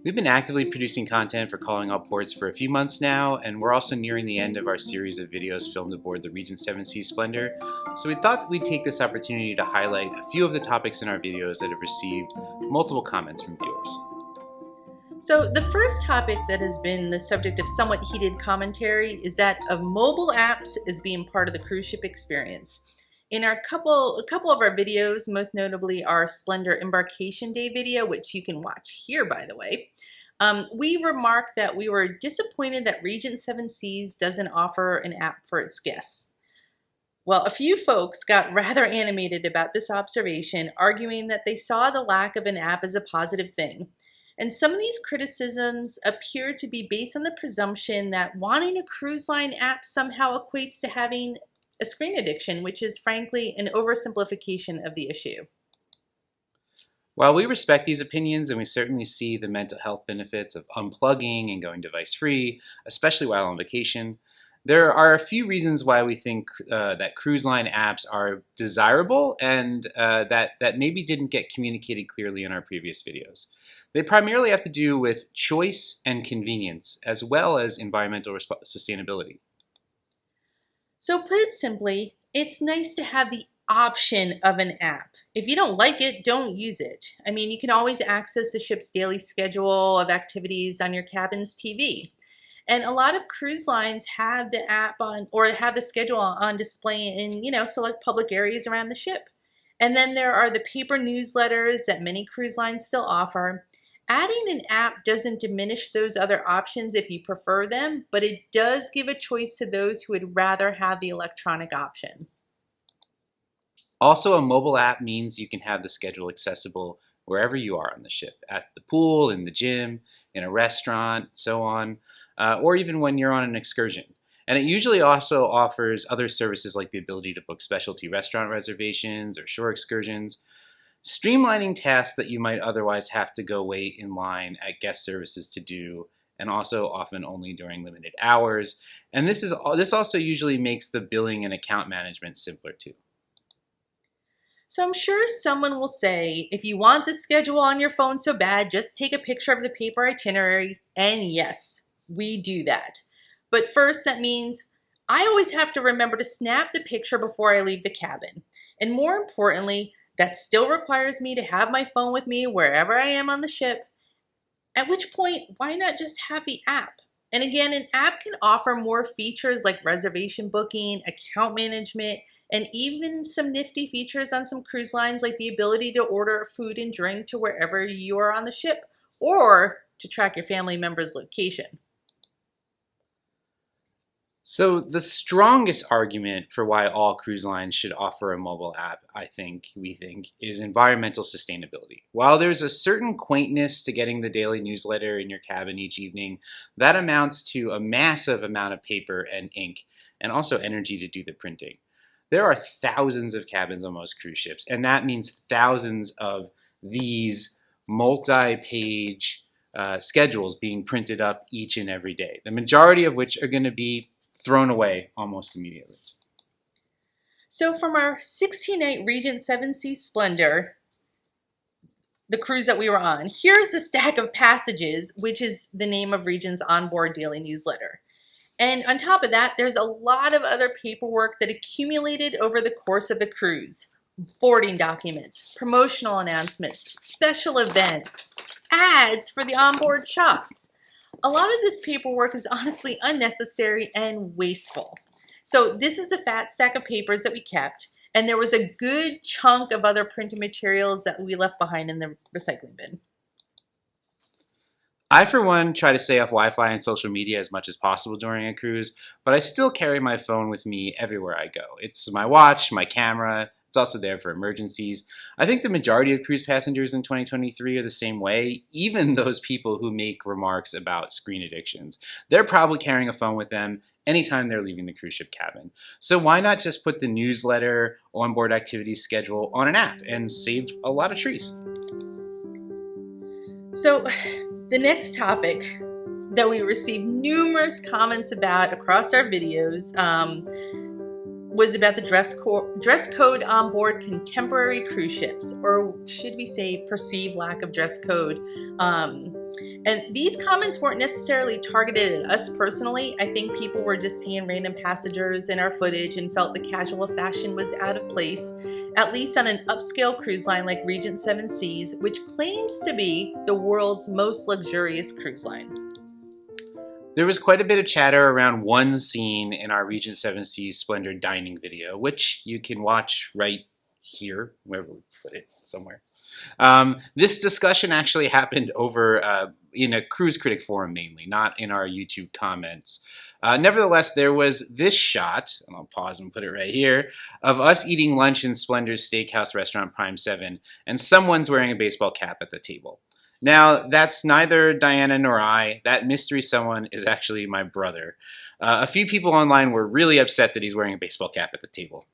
We've been actively producing content for Calling All Ports for a few months now, and we're also nearing the end of our series of videos filmed aboard the Regent 7 Seas Splendor, so we thought we'd take this opportunity to highlight a few of the topics in our videos that have received multiple comments from viewers. So the first topic that has been the subject of somewhat heated commentary is that of mobile apps as being part of the cruise ship experience. In a couple of our videos, most notably our Splendor Embarkation Day video, which you can watch here, by the way, we remarked that we were disappointed that Regent 7 Seas doesn't offer an app for its guests. Well, a few folks got rather animated about this observation, arguing that they saw the lack of an app as a positive thing. And some of these criticisms appear to be based on the presumption that wanting a cruise line app somehow equates to having a screen addiction, which is frankly an oversimplification of the issue. While we respect these opinions and we certainly see the mental health benefits of unplugging and going device-free, especially while on vacation, there are a few reasons why we think that cruise line apps are desirable and that maybe didn't get communicated clearly in our previous videos. They primarily have to do with choice and convenience, as well as environmental sustainability. So put it simply, it's nice to have the option of an app. If you don't like it, don't use it. I mean, you can always access the ship's daily schedule of activities on your cabin's TV. And a lot of cruise lines have the app on, or have the schedule on display in, select public areas around the ship. And then there are the paper newsletters that many cruise lines still offer. Adding an app doesn't diminish those other options if you prefer them, but it does give a choice to those who would rather have the electronic option. Also, a mobile app means you can have the schedule accessible wherever you are on the ship, at the pool, in the gym, in a restaurant, so on, or even when you're on an excursion. And it usually also offers other services like the ability to book specialty restaurant reservations or shore excursions, streamlining tasks that you might otherwise have to go wait in line at guest services to do, and also often only during limited hours. And this also usually makes the billing and account management simpler too. So I'm sure someone will say, if you want the schedule on your phone so bad, just take a picture of the paper itinerary. And yes, we do that. But first, that means I always have to remember to snap the picture before I leave the cabin. And more importantly, that still requires me to have my phone with me wherever I am on the ship, at which point, why not just have the app? And again, an app can offer more features like reservation booking, account management, and even some nifty features on some cruise lines like the ability to order food and drink to wherever you are on the ship, or to track your family member's location. So the strongest argument for why all cruise lines should offer a mobile app, we think, is environmental sustainability. While there's a certain quaintness to getting the daily newsletter in your cabin each evening, that amounts to a massive amount of paper and ink, and also energy to do the printing. There are thousands of cabins on most cruise ships, and that means thousands of these multi-page schedules being printed up each and every day, the majority of which are going to be thrown away almost immediately. So from our 16-night Regent 7 Seas Splendor, the cruise that we were on, here's a stack of passages, which is the name of Regent's onboard daily newsletter. And on top of that, there's a lot of other paperwork that accumulated over the course of the cruise. Boarding documents, promotional announcements, special events, ads for the onboard shops. A lot of this paperwork is honestly unnecessary and wasteful. So this is a fat stack of papers that we kept, and there was a good chunk of other printed materials that we left behind in the recycling bin. I, for one, try to stay off Wi-Fi and social media as much as possible during a cruise, but I still carry my phone with me everywhere I go. It's my watch, my camera. It's also there for emergencies. I think the majority of cruise passengers in 2023 are the same way, even those people who make remarks about screen addictions. They're probably carrying a phone with them anytime they're leaving the cruise ship cabin. So why not just put the newsletter, onboard activities schedule on an app and save a lot of trees? So the next topic that we received numerous comments about across our videos was about the dress code on board contemporary cruise ships, or should we say perceived lack of dress code. And these comments weren't necessarily targeted at us personally. I think people were just seeing random passengers in our footage and felt the casual fashion was out of place, at least on an upscale cruise line like Regent Seven Seas, which claims to be the world's most luxurious cruise line. There was quite a bit of chatter around one scene in our Regent Seven Seas Splendor dining video, which you can watch right here, wherever we put it, somewhere. This discussion actually happened over in a cruise critic forum mainly, not in our YouTube comments. Nevertheless, there was this shot, and I'll pause and put it right here, of us eating lunch in Splendor's steakhouse restaurant Prime 7, and someone's wearing a baseball cap at the table. Now, that's neither Diana nor I. That mystery someone is actually my brother. A few people online were really upset that he's wearing a baseball cap at the table.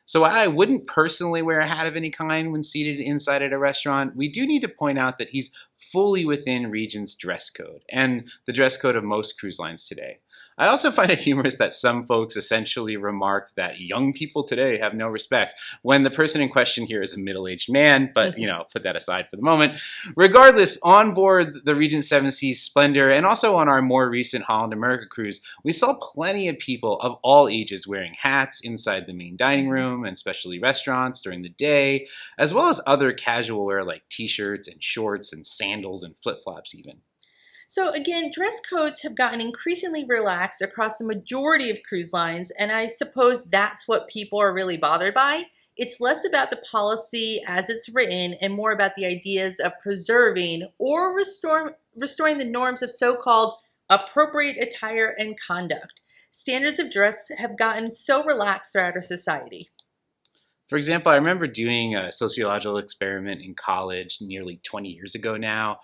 So I wouldn't personally wear a hat of any kind when seated inside at a restaurant. We do need to point out that he's fully within Regent's dress code and the dress code of most cruise lines today. I also find it humorous that some folks essentially remarked that young people today have no respect when the person in question here is a middle-aged man, but put that aside for the moment. Regardless, on board the Regent Seven Seas Splendor and also on our more recent Holland America cruise, we saw plenty of people of all ages wearing hats inside the main dining room and especially restaurants during the day, as well as other casual wear like t-shirts and shorts and sandals and flip-flops even. So again, dress codes have gotten increasingly relaxed across the majority of cruise lines, and I suppose that's what people are really bothered by. It's less about the policy as it's written and more about the ideas of preserving or restoring the norms of so-called appropriate attire and conduct. Standards of dress have gotten so relaxed throughout our society. For example, I remember doing a sociological experiment in college nearly 20 years ago now,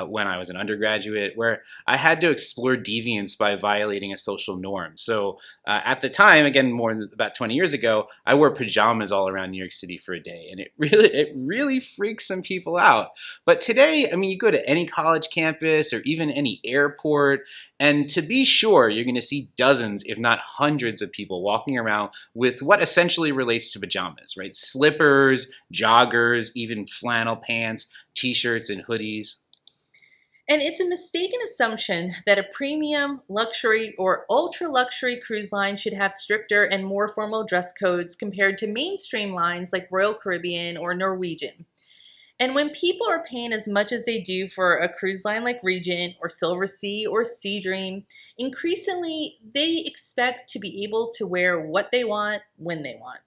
when I was an undergraduate, where I had to explore deviance by violating a social norm. So at the time, again, more than about 20 years ago, I wore pajamas all around New York City for a day, and it really freaks some people out. But today, I mean, you go to any college campus or even any airport, and to be sure, you're going to see dozens, if not hundreds of people walking around with what essentially relates to pajamas, right? Slippers, joggers, even flannel pants, t-shirts, and hoodies. And it's a mistaken assumption that a premium, luxury, or ultra-luxury cruise line should have stricter and more formal dress codes compared to mainstream lines like Royal Caribbean or Norwegian. And when people are paying as much as they do for a cruise line like Regent or Silversea or Sea Dream, increasingly they expect to be able to wear what they want when they want.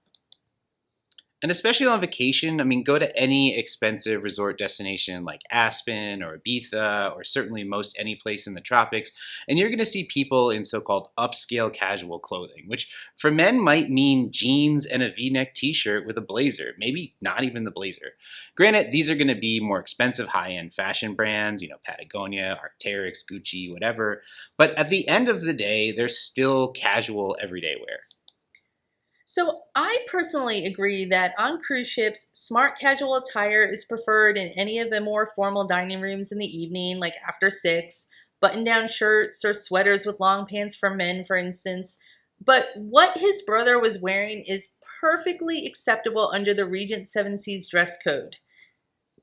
And especially on vacation, I mean, go to any expensive resort destination like Aspen or Ibiza or certainly most any place in the tropics, and you're going to see people in so-called upscale casual clothing, which for men might mean jeans and a V-neck t-shirt with a blazer, maybe not even the blazer. Granted, these are going to be more expensive high-end fashion brands, Patagonia, Arc'teryx, Gucci, whatever, but at the end of the day, they're still casual everyday wear. So I personally agree that on cruise ships, smart casual attire is preferred in any of the more formal dining rooms in the evening, like after 6, button-down shirts or sweaters with long pants for men, for instance. But what his brother was wearing is perfectly acceptable under the Regent Seven Seas dress code.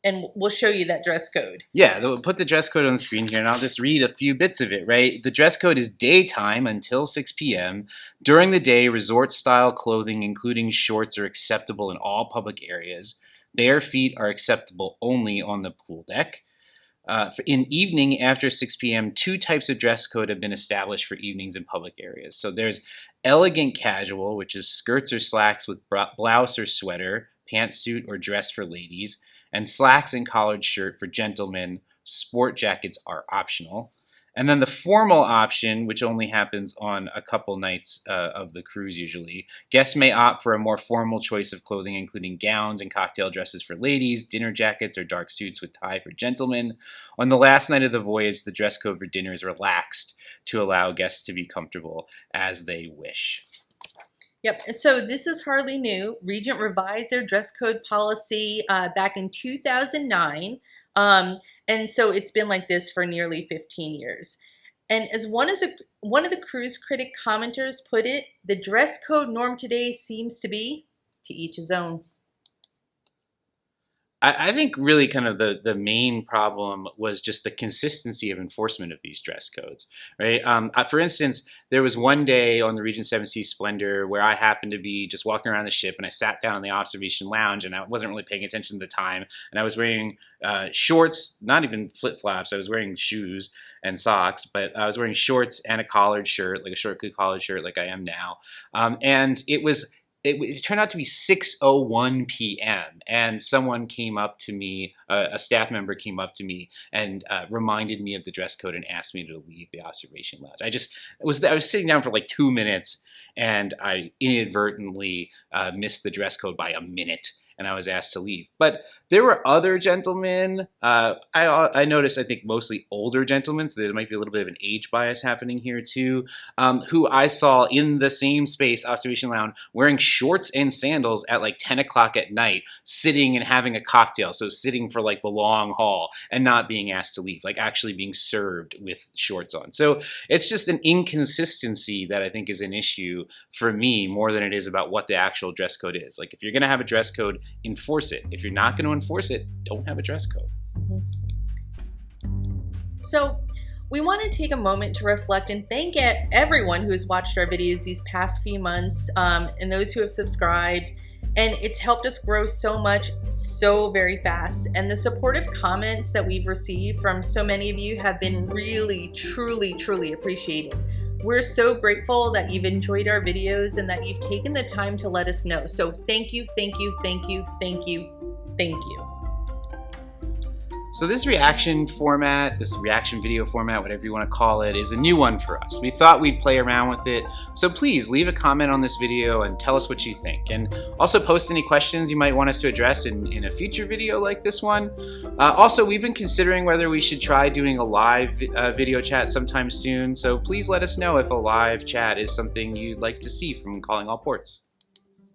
And we'll show you that dress code. Yeah, we'll put the dress code on the screen here, and I'll just read a few bits of it, right? The dress code is daytime until 6 p.m. During the day, resort-style clothing, including shorts, are acceptable in all public areas. Bare feet are acceptable only on the pool deck. In evening, after 6 p.m., 2 types of dress code have been established for evenings in public areas. So there's elegant casual, which is skirts or slacks with blouse or sweater, pantsuit or dress for ladies, and slacks and collared shirt for gentlemen. Sport jackets are optional. And then the formal option, which only happens on a couple nights of the cruise usually. Guests may opt for a more formal choice of clothing, including gowns and cocktail dresses for ladies, dinner jackets or dark suits with tie for gentlemen. On the last night of the voyage, the dress code for dinner is relaxed to allow guests to be comfortable as they wish. Yep, so this is hardly new. Regent revised their dress code policy back in 2009. And so it's been like this for nearly 15 years. And as one of the cruise critic commenters put it, the dress code norm today seems to be to each his own. I think really kind of the main problem was just the consistency of enforcement of these dress codes, right? For instance, there was one day on the Regent 7 Seas Splendor where I happened to be just walking around the ship, and I sat down in the observation lounge, and I wasn't really paying attention to the time, and I was wearing shorts, not even flip-flops. I was wearing shoes and socks, but I was wearing shorts and a collared shirt, like a short crew collared shirt like I am now. And it turned out to be 6:01 p.m. and someone came up to me, a staff member came up to me and reminded me of the dress code and asked me to leave the observation lounge. I was sitting down for like 2 minutes and I inadvertently missed the dress code by a minute, and I was asked to leave. But there were other gentlemen, I noticed, I think mostly older gentlemen, so there might be a little bit of an age bias happening here too, who I saw in the same space, observation lounge, wearing shorts and sandals at like 10 o'clock at night, sitting and having a cocktail, so sitting for like the long haul and not being asked to leave, like actually being served with shorts on. So it's just an inconsistency that I think is an issue for me more than it is about what the actual dress code is. Like if you're going to have a dress code, enforce it. If you're not going to enforce it, don't have a dress code. So we want to take a moment to reflect and thank everyone who has watched our videos these past few months, and those who have subscribed. And it's helped us grow so much, so very fast. And the supportive comments that we've received from so many of you have been really, truly, truly appreciated. We're so grateful that you've enjoyed our videos and that you've taken the time to let us know. So thank you, thank you, thank you, thank you, thank you. So this reaction format, this reaction video format, whatever you want to call it, is a new one for us. We thought we'd play around with it. So please leave a comment on this video and tell us what you think. And also post any questions you might want us to address in a future video like this one. Also, we've been considering whether we should try doing a live video chat sometime soon. So please let us know if a live chat is something you'd like to see from Calling All Ports.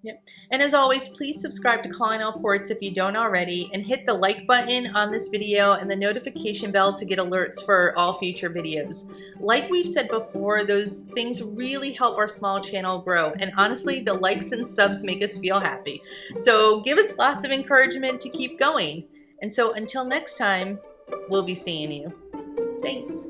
Yep. And as always, please subscribe to Calling All Ports if you don't already, and hit the like button on this video and the notification bell to get alerts for all future videos. Like we've said before, those things really help our small channel grow, and honestly, the likes and subs make us feel happy. So give us lots of encouragement to keep going. And so until next time, we'll be seeing you. Thanks.